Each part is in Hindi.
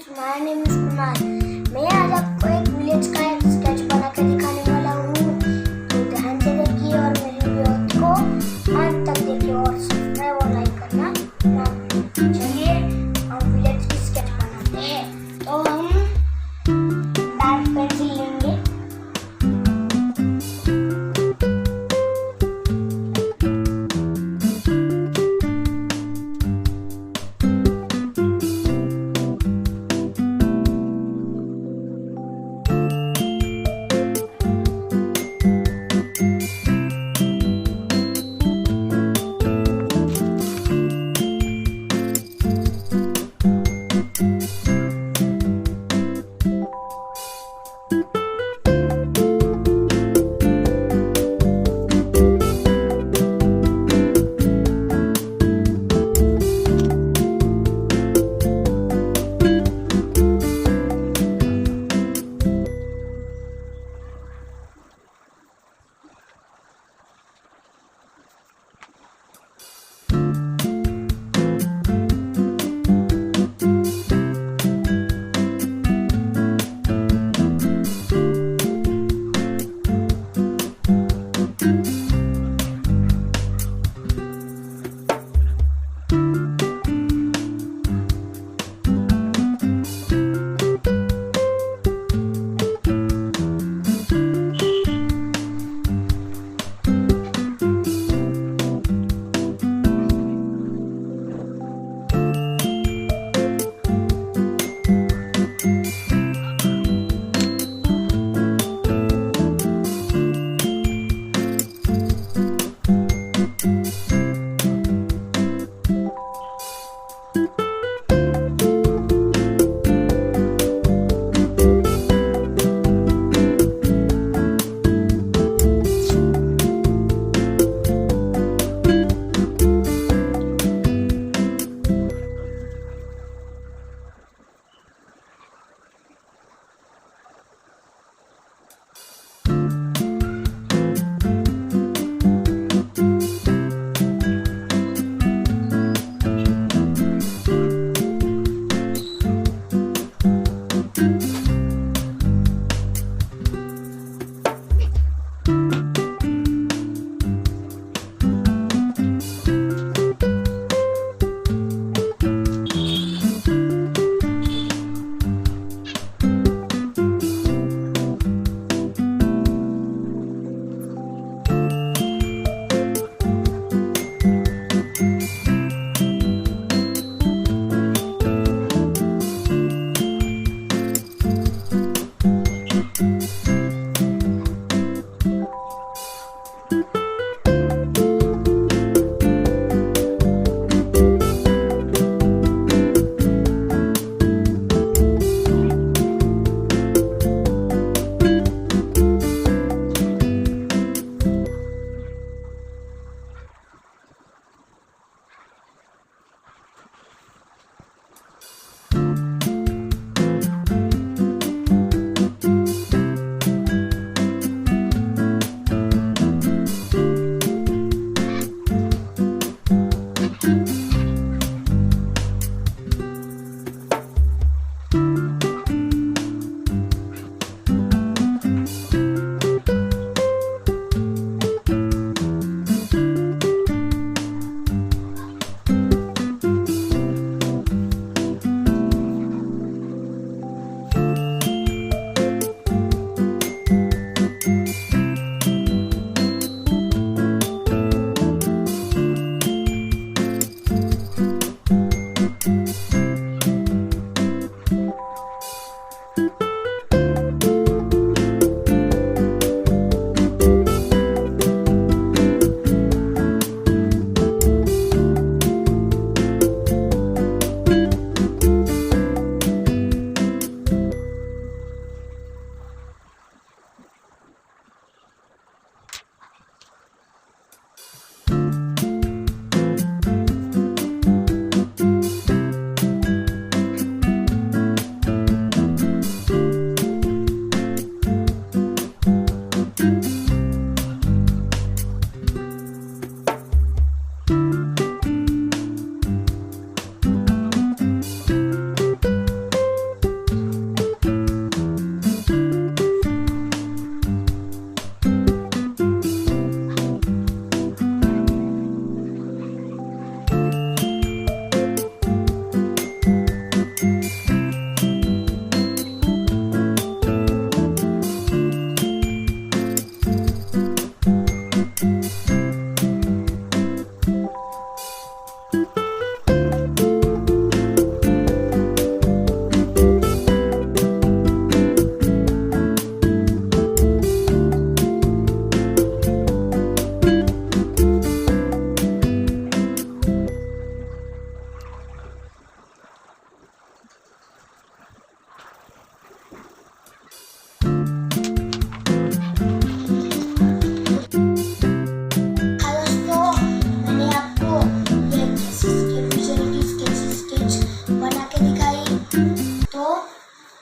My name is Kumar. मैं आज आपको एक विलेज का एक स्केच बना के दिखाने वाला हूँ। तो ध्यान से देखिए और मेरी वीडियो को अंत तक देखिए और सब्सक्राइब और लाइक करना ना भूलें। चलिए हम विलेज की स्केच बनाते हैं। तो हम डार्क पेंसिल लेंगे।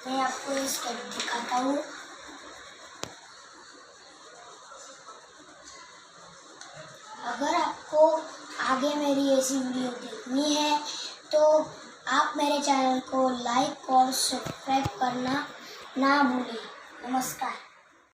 मैं आपको ये स्केच दिखाता हूँ। अगर आपको आगे मेरी ऐसी वीडियो देखनी है तो आप मेरे चैनल को लाइक और सब्सक्राइब करना ना भूलें। नमस्कार।